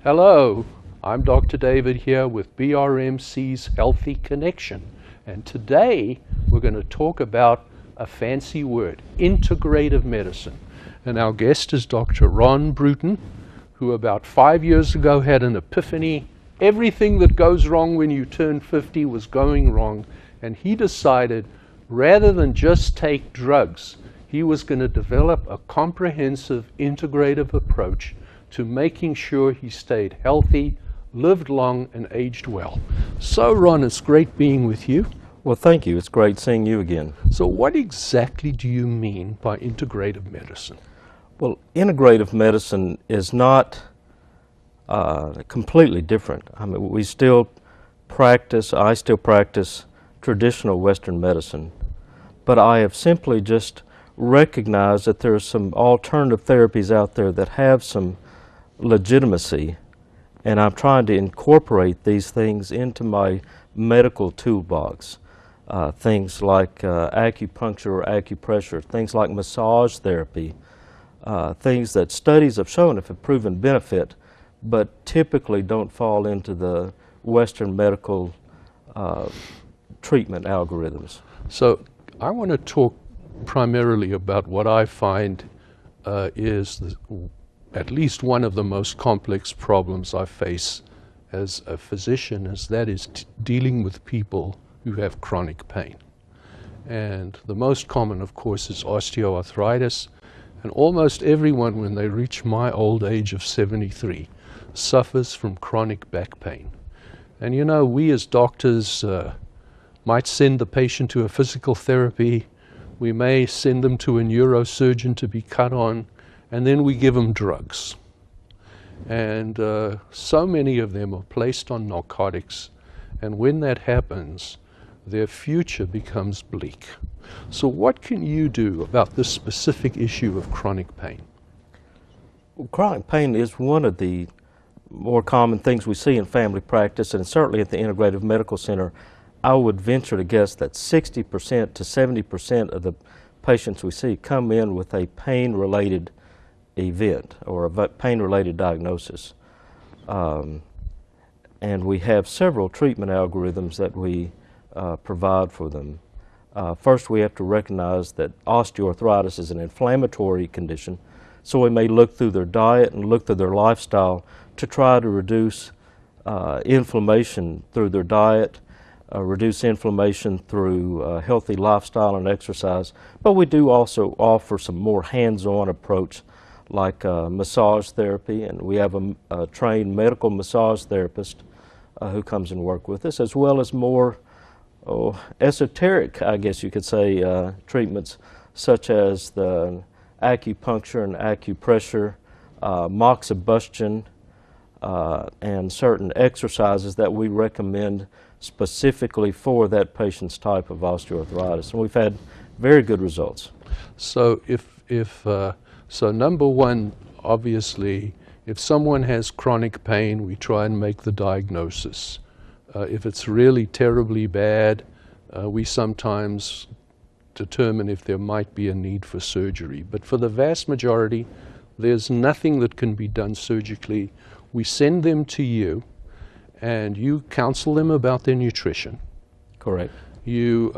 Hello, I'm Dr. David here with BRMC's Healthy Connection, and today we're going to talk about a fancy word, integrative medicine. And our guest is Dr. Ron Bruton, who about 5 years ago had an epiphany. Everything that goes wrong when you turn 50 was going wrong, and he decided rather than just take drugs, he was going to develop a comprehensive integrative approach to making sure he stayed healthy, lived long, and aged well. So Ron, it's great being with you. Well, thank you. It's great seeing you again. So what exactly do you mean by integrative medicine? Well, integrative medicine is not completely different. I mean, I still practice traditional Western medicine, but I have simply just recognized that there are some alternative therapies out there that have some legitimacy, and I'm trying to incorporate these things into my medical toolbox. Things like acupuncture or acupressure, things like massage therapy, things that studies have shown have proven benefit, but typically don't fall into the Western medical treatment algorithms. So I want to talk primarily about what I find is at least one of the most complex problems I face as a physician, that is dealing with people who have chronic pain. And the most common, of course, is osteoarthritis. And almost everyone, when they reach my old age of 73, suffers from chronic back pain. And you know, we as doctors might send the patient to a physical therapy, we may send them to a neurosurgeon to be cut on, and then we give them drugs. And so many of them are placed on narcotics, and when that happens, their future becomes bleak. So what can you do about this specific issue of chronic pain? Well, chronic pain is one of the more common things we see in family practice, and certainly at the Integrative Medical Center. I would venture to guess that 60% to 70% of the patients we see come in with a pain-related event or a pain-related diagnosis. And we have several treatment algorithms that we provide for them. First, we have to recognize that osteoarthritis is an inflammatory condition, so we may look through their diet and look through their lifestyle to try to reduce inflammation through their diet, reduce inflammation through healthy lifestyle and exercise. But we do also offer some more hands-on approach like massage therapy, and we have a trained medical massage therapist who comes and work with us, as well as more esoteric, I guess you could say, treatments such as the acupuncture and acupressure, moxibustion, and certain exercises that we recommend specifically for that patient's type of osteoarthritis. And we've had very good results. So so number one, obviously, if someone has chronic pain, we try and make the diagnosis. If it's really terribly bad, we sometimes determine if there might be a need for surgery. But for the vast majority, there's nothing that can be done surgically. We send them to you, and you counsel them about their nutrition. Correct. You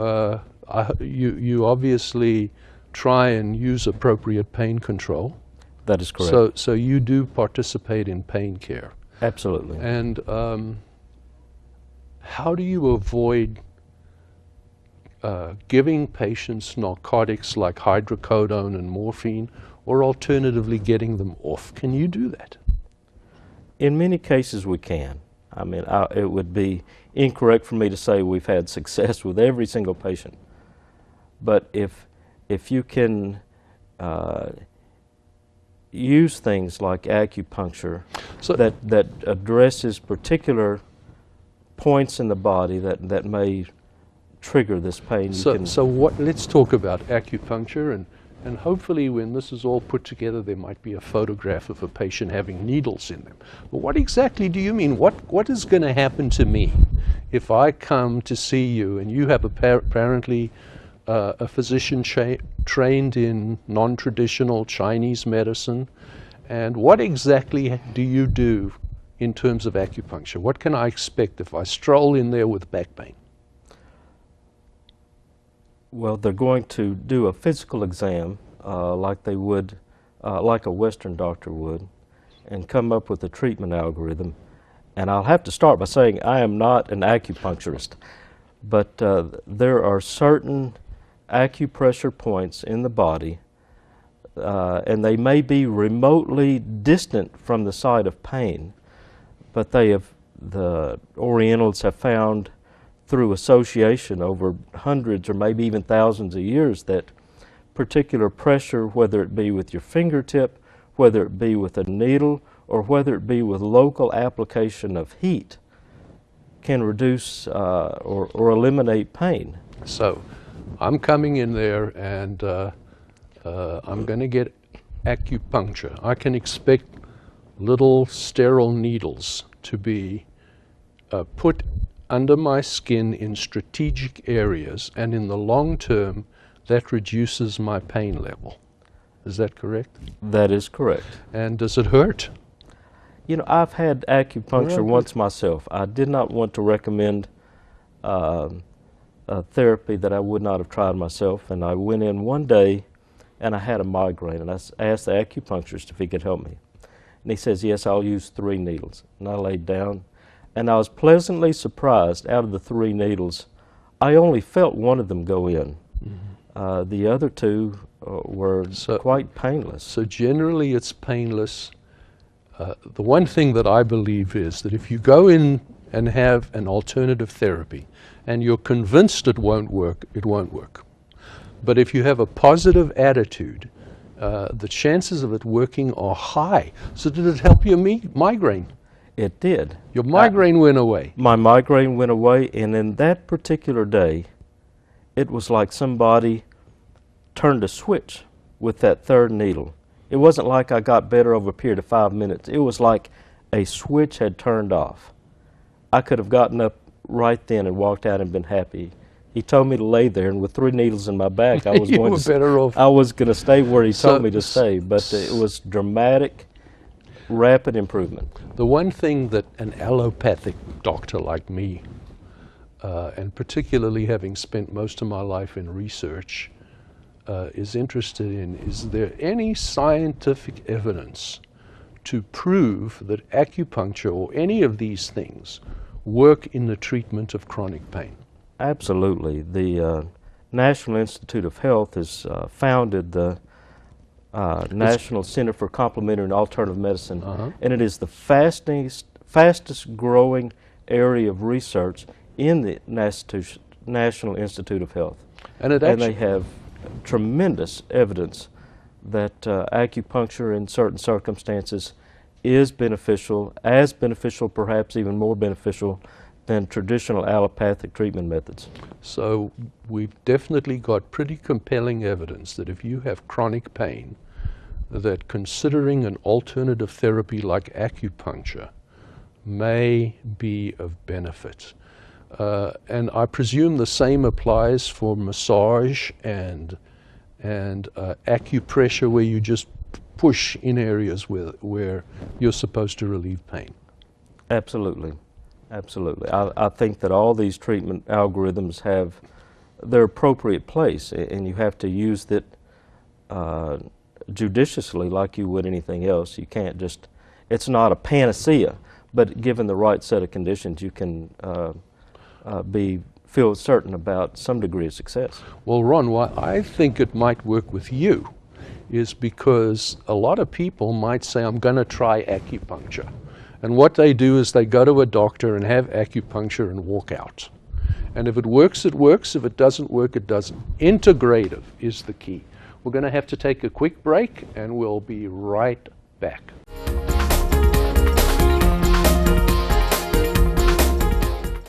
obviously try and use appropriate pain control. That is correct. So you do participate in pain care. Absolutely. And how do you avoid giving patients narcotics like hydrocodone and morphine, or alternatively getting them off? Can you do that? In many cases we can. I mean, it would be incorrect for me to say we've had success with every single patient. But if you can use things like acupuncture that addresses particular points in the body that may trigger this pain. Let's talk about acupuncture, and hopefully when this is all put together there might be a photograph of a patient having needles in them. But what exactly do you mean? What is going to happen to me if I come to see you and you have apparently a physician trained in non-traditional Chinese medicine, and what exactly do you do in terms of acupuncture? What can I expect if I stroll in there with back pain? Well, they're going to do a physical exam like they would, like a Western doctor would, and come up with a treatment algorithm. And I'll have to start by saying I am not an acupuncturist, but there are certain acupressure points in the body, and they may be remotely distant from the site of pain, but the Orientals have found through association over hundreds or maybe even thousands of years that particular pressure, whether it be with your fingertip, whether it be with a needle, or whether it be with local application of heat, can reduce or eliminate pain. So I'm coming in there and I'm going to get acupuncture. I can expect little sterile needles to be put under my skin in strategic areas, and in the long term that reduces my pain level. Is that correct? That is correct. And does it hurt? You know, I've had acupuncture Well, once myself. I did not want to recommend a therapy that I would not have tried myself, and I went in one day and I had a migraine, and I asked the acupuncturist if he could help me. And he says, yes, I'll use 3 needles. And I laid down, and I was pleasantly surprised. Out of the 3 needles, I only felt one of them go in. Mm-hmm. The other 2 were quite painless. So generally it's painless. The one thing that I believe is that if you go in and have an alternative therapy and you're convinced it won't work, it won't work. But if you have a positive attitude, the chances of it working are high. So did it help your migraine? It did. Your migraine went away. My migraine went away, and in that particular day, it was like somebody turned a switch with that 3rd needle. It wasn't like I got better over a period of 5 minutes. It was like a switch had turned off. I could have gotten up right then and walked out and been happy. He told me to lay there, and with 3 needles in my back, I was You were better off. I was going to stay where he told me to stay, but it was dramatic, rapid improvement. The one thing that an allopathic doctor like me, and particularly having spent most of my life in research, is interested in, is there any scientific evidence to prove that acupuncture or any of these things work in the treatment of chronic pain? Absolutely. The National Institute of Health has founded the National Center for Complementary and Alternative Medicine, and it is the fastest growing area of research in the National Institute of Health. And they have tremendous evidence that acupuncture in certain circumstances is beneficial, as beneficial, perhaps even more beneficial than traditional allopathic treatment methods. So we've definitely got pretty compelling evidence that if you have chronic pain, that considering an alternative therapy like acupuncture may be of benefit. And I presume the same applies for massage and acupressure, where you just push in areas where you're supposed to relieve pain. Absolutely. Absolutely. I think that all these treatment algorithms have their appropriate place, and you have to use it judiciously like you would anything else. You can't just, it's not a panacea, but given the right set of conditions, you can feel certain about some degree of success. Well, Ron, why I think it might work with you is because a lot of people might say, I'm going to try acupuncture. And what they do is they go to a doctor and have acupuncture and walk out. And if it works, it works. If it doesn't work, it doesn't. Integrative is the key. We're going to have to take a quick break, and we'll be right back.